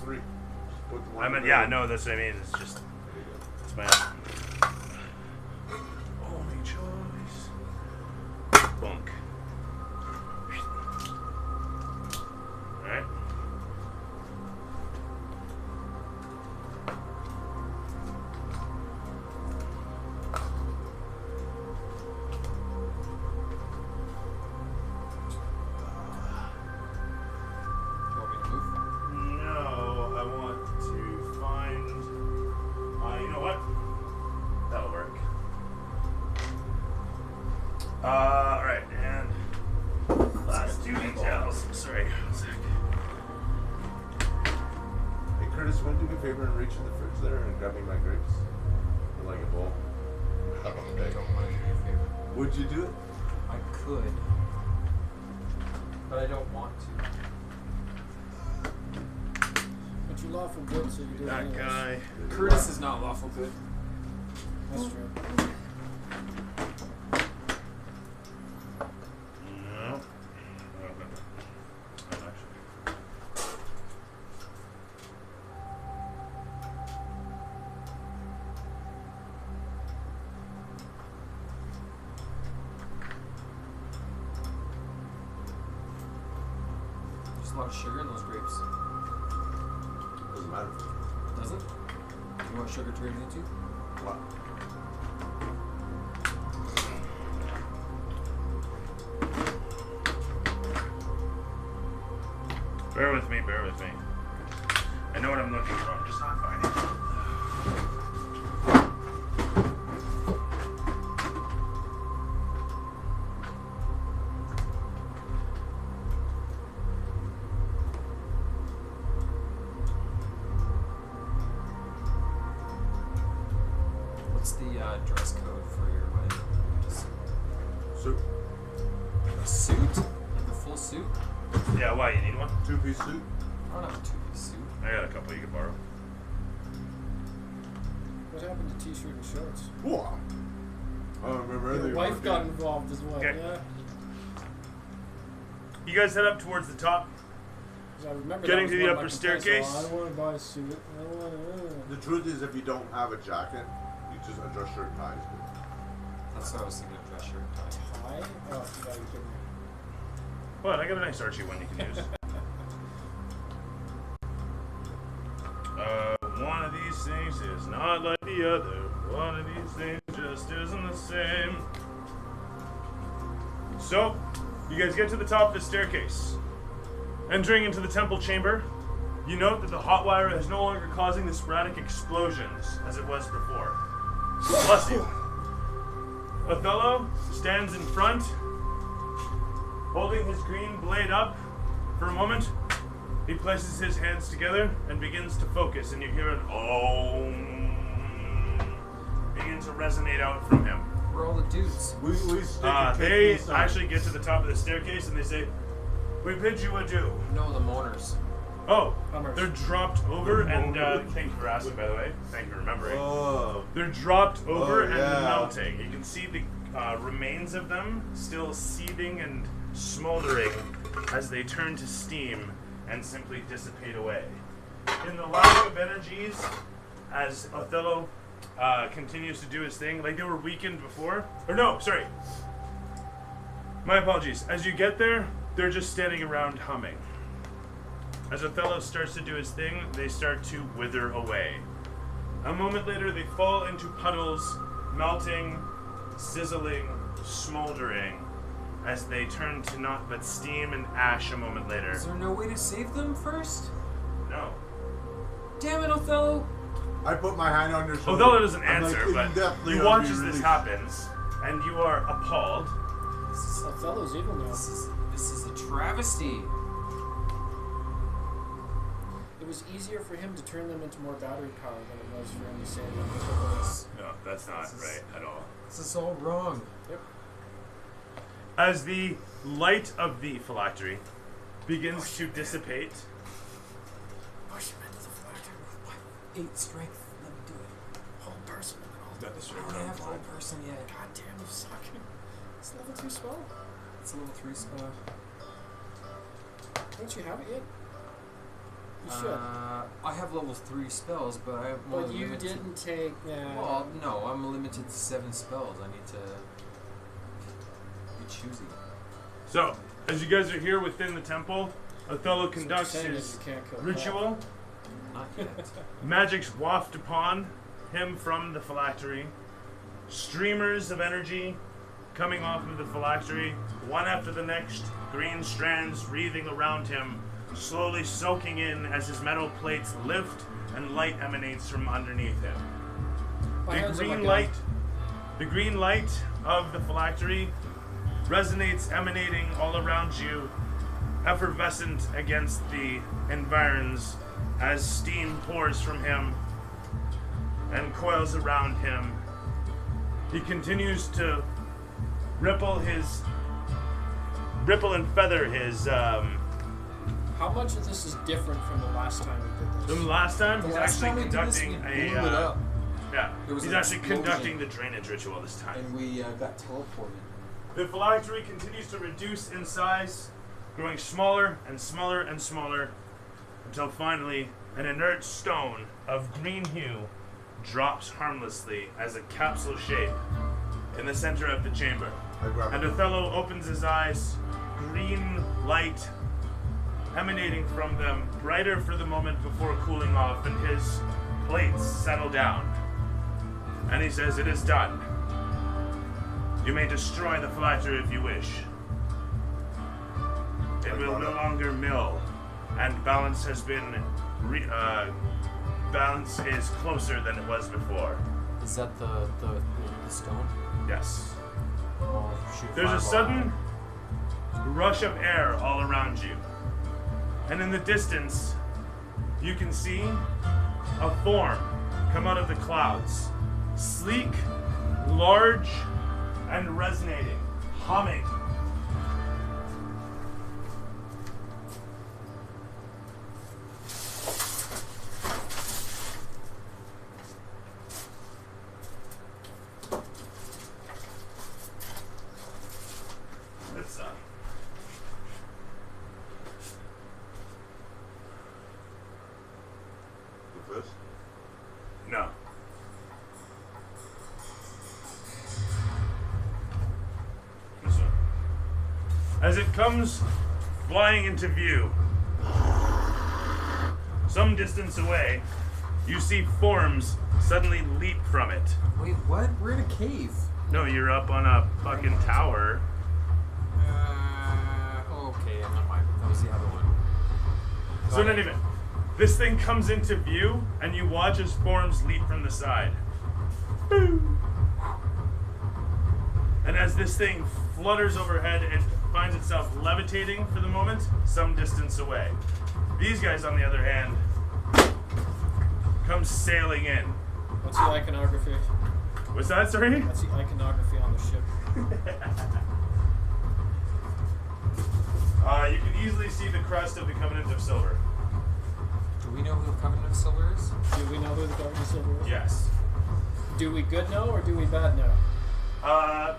3. Just put the one I mean, yeah, no, that's what I mean. It's just, it's my only choice. Bunk. Alright. Alright, and last 2 details. Sorry, 1 sec. Hey Curtis, you want to do me a favor and reach in the fridge there and grab me my grapes? Or like a bowl? I don't want to do you a favor. Would you do it? I could. But I don't want to. But you're lawful good, so you do it That anyways. guy. Curtis is not lawful good. That's true. No. There's a lot of sugar in those grapes. Doesn't matter. Does it? You want sugar turned into? What? Bear with me, bear with me. I know what I'm looking for, I'm just not finding it. What's the dress code for your wedding? Just Suit. a suit? Like a full suit? Yeah, why? You need one? 2-piece suit. I don't have a two-piece suit. I got a couple you can borrow. What happened to t-shirt and shorts? Whoa. I don't remember Your anything. wife got involved as well, Okay. yeah? You guys head up towards the top. 'Cause I remember Getting that to was the one of upper my complaints. staircase. Oh, I don't want to buy a suit. I don't want to. The truth is, if you don't have a jacket, you just adjust shirt and ties. That's what I was thinking of, dress shirt and tie. Tie? Oh, you gotta be kidding me. What? I got a nice Archie one you can use. One of these things is not like the other. One of these things just isn't the same. So, you guys get to the top of the staircase. Entering into the temple chamber, you note that the hot wire is no longer causing the sporadic explosions as it was before. Bless you. Othello stands in front, holding his green blade up. For a moment, he places his hands together and begins to focus, and you hear an OM begin to resonate out from him. Where are all the dudes? We stick They actually get to the top of the staircase and they say, "We bid you adieu." No, the mourners. Oh, Hummers. they're dropped over, and thank you for asking, by the way. Thank you for remembering. Oh. They're dropped over and yeah. melting. You can see the remains of them still seething and smoldering as they turn to steam and simply dissipate away. In the lack of energies, as Othello continues to do his thing, like they were weakened before. Or no, sorry. My apologies. As you get there, they're just standing around humming. As Othello starts to do his thing, they start to wither away. A moment later, they fall into puddles, melting, sizzling, smoldering, as they turn to naught but steam and ash a moment later. Is there no way to save them first? No. Damn it, Othello! I put my hand on your shoulder. Othello doesn't I'm like, answer, but indefinitely you I'll watch be as this released. happens, and you are appalled. Othello's evil now. This is a travesty. It was easier for him to turn them into more battery power than it was for him to save them. No, that's not right at all. This is all wrong. Yep. As the light of the phylactery begins to dissipate, Push him into the phylactery with what? 8 strength. Let me do it. Whole person and all. got the I don't have full person yet. God damn, you suck. It's level 2 spell. It's a level 3 spell. Don't you have it yet? You should. I have level 3 spells, but I'm But only you limited. didn't take. Well, no, I'm limited to 7 spells. I need to be choosy. So, as you guys are here within the temple, Othello conducts saying his is you can't kill ritual. Not yet. Magics waft upon him from the phylactery. Streamers of energy coming off of the phylactery, one after the next, green strands wreathing around him, slowly soaking in as his metal plates lift and light emanates from underneath him. My hands on my gun. The green light of the phylactery resonates, emanating all around you, effervescent against the environs as steam pours from him and coils around him. He continues to ripple and feather his. How much of this is different from the last time we did this? From last time, he's last actually time we did this, conducting we a. blew it up. Yeah, There was he's an actually explosion. conducting the drainage ritual this time. And we got teleported. The phylactery continues to reduce in size, growing smaller and smaller and smaller, until finally an inert stone of green hue drops harmlessly as a capsule shape in the center of the chamber. I grab And it. Othello opens his eyes, green light emanating from them, brighter for the moment before cooling off, and his plates settle down. And he says, "It is done. You may destroy the phylactery if you wish. It will no longer mill, and balance has been balance is closer than it was before." Is that the stone? Yes. I'll shoot There's a fireball. sudden rush of air all around you. And in the distance, you can see a form come out of the clouds. Sleek, large, and resonating, humming. It's With this? no. This one. As it comes flying into view, some distance away, you see forms suddenly leap from it. Wait, what? We're in a cave. No, you're up on a fucking tower. Okay, never mind. That was the other one. So in any event, this thing comes into view, and you watch as forms leap from the side. Boo! And as this thing flutters overhead, it finds itself levitating for the moment, some distance away. These guys, on the other hand, come sailing in. What's the iconography? What's that, sorry? What's the iconography on the ship? You can easily see the crest of the Covenant of Silver. Do we know who the Covenant of Silver is? Do we know who the Covenant of Silver is? Yes. Do we good know or do we bad know?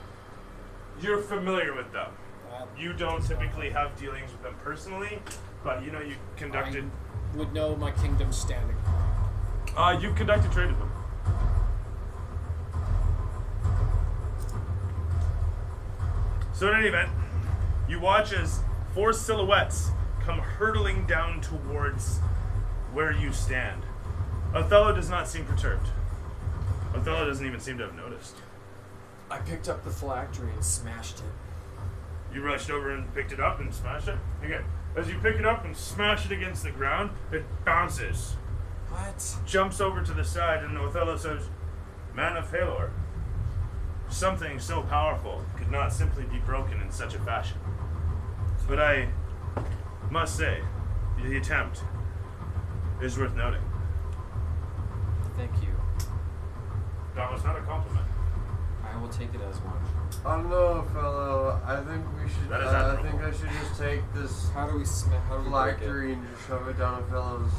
You're familiar with them. Bad. You don't typically have dealings with them personally, but you know you conducted. I would know my kingdom's standing. You've conducted trade with them. So in any event, you watch as 4 silhouettes come hurtling down towards where you stand. Othello does not seem perturbed. Othello doesn't even seem to have noticed. I picked up the phylactery and smashed it. You rushed over and picked it up and smashed it? Okay. As you pick it up and smash it against the ground, it bounces, What? jumps over to the side, and Othello says, "Man of Halor, something so powerful could not simply be broken in such a fashion. But I must say, the attempt is worth noting." Thank you. That was not a compliment. I will take it as one. I don't know, fellow. I think we should. That is I admirable. think I should just take this How do we how do we break it? phylactery and just shove it down a fellow's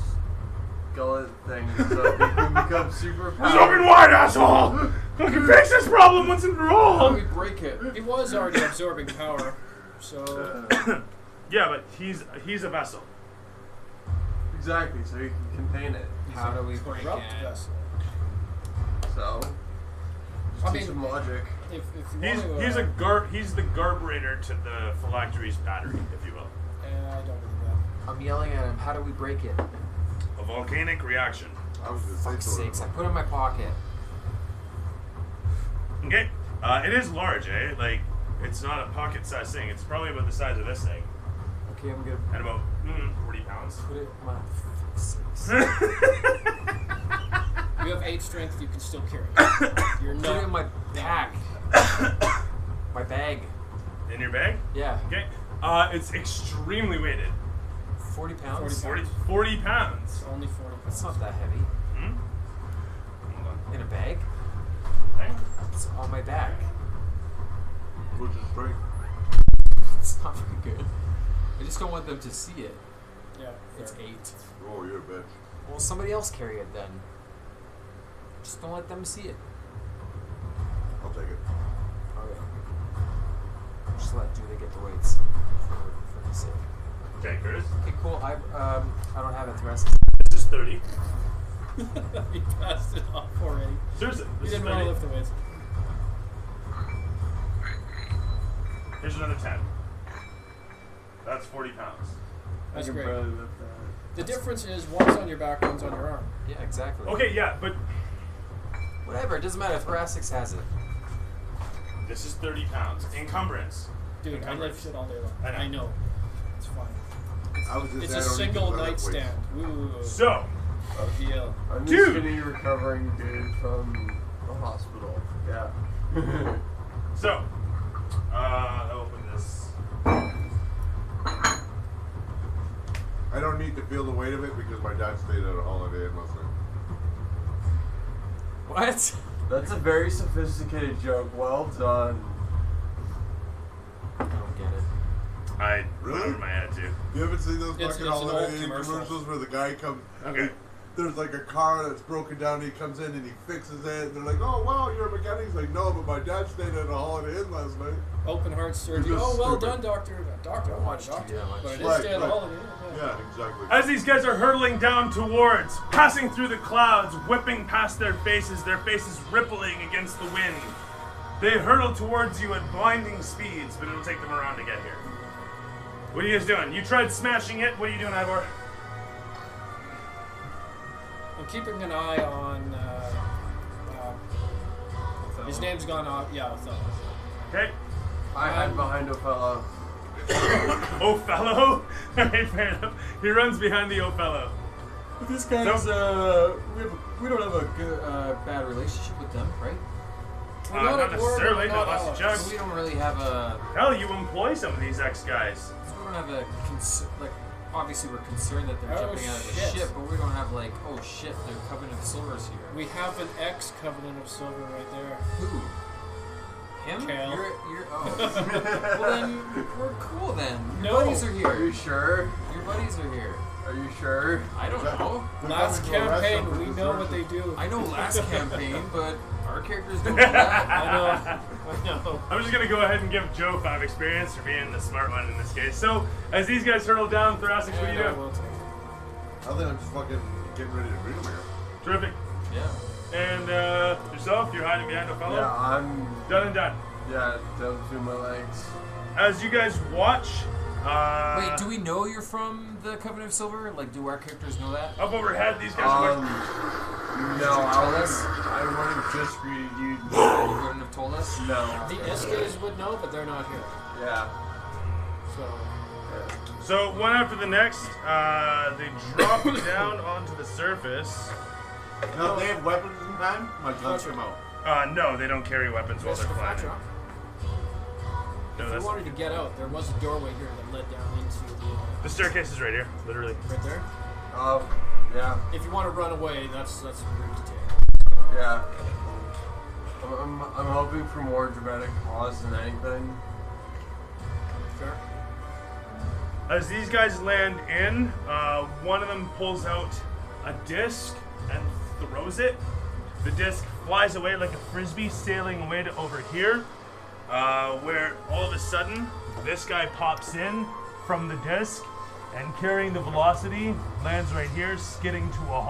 gullet thing so he can become super Open powerful. wide, asshole! Fucking fix this problem once and for How do we all! break it? He was already absorbing power, so Yeah, but he's a vessel. Exactly, so you can contain it. How do we break corrupt it? vessel. So, just I do mean, some logic. If you He's want to, he's the garburator to the phylactery's battery, if you will. I don't believe that. I'm yelling at him. How do we break it? A volcanic reaction. I was Fuck's gonna say sakes! I put it in my pocket. Okay. It is large, eh? Like, it's not a pocket-sized thing. It's probably about the size of this thing. Okay, I'm gonna And about 40 pounds. put it in my. Fuck's sakes. You have 8 strength. You can still carry it. You're Put it not. in my pack. My bag. In your bag? Yeah. Okay. It's extremely weighted. 40 pounds. 40 pounds. It's only 40 pounds. That's not that heavy. Hmm? Hold on. In a bag? Okay. It's on my back. Which is strength. It's not very good. I just don't want them to see it. Yeah. It's fair. 8. Oh, you're a bitch. Well, somebody else carry it then. Just don't let them see it. I'll take it. Okay. Just let Julie get the weights for the sake. Okay, Curtis. Okay, cool. I don't have a thoracic. This is 30. You passed it off already. Seriously, You this is didn't want to 30. lift the weights. Here's another 10. That's 40 pounds. That's I can great. barely lift that. The difference is one's on your back, one's on your arm. Yeah, exactly. Okay, yeah, but Whatever. It doesn't matter. Thoracics has it. this is 30 pounds. Encumbrance. Dude, I Encumbrance. lift shit all day long. I know. It's fine. I was just It's saying, a I don't need single to let it nightstand. Ooh. So, deal. I'm Dude! just skinny recovering dude from the hospital. Yeah. so, I'll open this. I don't need to feel the weight of it because my dad stayed at a Holiday Inn last night. What? That's a very sophisticated joke. Well done. I don't get it. I Really? went over my head too. You haven't seen those It's fucking an old Holiday Inn commercial. commercials where the guy comes, Okay. there's like a car that's broken down, he comes in and he fixes it, and they're like, oh wow, you're a mechanic. He's like, no, but my dad stayed at a Holiday Inn last night. Open heart surgery. just Oh, well stupid. done, doctor. Doctor, I'm not a Watched doctor. you that much. But it is Right, stay at a right. holiday. Yeah, exactly. As these guys are hurtling down towards, passing through the clouds, whipping past their faces rippling against the wind. They hurtle towards you at blinding speeds, but it'll take them around to get here. What are you guys doing? You tried smashing it. What are you doing, Ivor? I'm keeping an eye on. His name's gone off. Yeah, Othello. Okay. I hide behind Opella. Othello? Alright, fair enough. He runs behind the Othello. This guy's we don't have a good, bad relationship with them, right? We're not not at war, necessarily, we're no not less allies. just. We don't really have a. Hell, you employ some of these ex-guys. We don't have a like. Obviously, we're concerned that they're Oh, jumping out of the shit. ship, but we don't have like, oh shit, the Covenant of Silver's here. We have an ex-Covenant of Silver right there. Who? Him? Cal. You're oh. Well then, we're cool then. Your No. buddies are Are here. you sure? Your buddies are here. Are you sure? I don't know. Last coming to arrest campaign, them for we know desertion. what they do. I know last campaign, but our characters don't know that. I know. I know. I'm just gonna go ahead and give Joe 5 experience for being the smart one in this case. So, as these guys hurtle down, Thoracics, what are you Yeah, doing? we'll take it. I think I'm just fucking getting ready to read them here. Terrific. Yeah. And yourself, you're hiding behind Othello? Yeah, I'm. Done and done. Yeah, down to my legs. As you guys watch, Wait, do we know you're from the Covenant of Silver? Like, do our characters know that? up overhead, these guys are going, No, I wouldn't just greeted you. You wouldn't have told us? No. The SKs would know, but they're not here. Yeah. So, So one after the next, they drop down onto the surface. Now, if they have weapons in time, my guns come out. No, they don't carry weapons while Mr. they're flying. Flatdrop, No, if you that's, wanted to get out, there was a doorway here that led down into the staircase is right here, literally. right there. Yeah. If you want to run away, that's the route to take. Yeah. I'm hoping for more dramatic pause than anything. Fair. As these guys land in, one of them pulls out a disc and throws it. The disc flies away like a frisbee, sailing away to over here, where all of a sudden this guy pops in from the disc and carrying the velocity lands right here, skidding to a halt.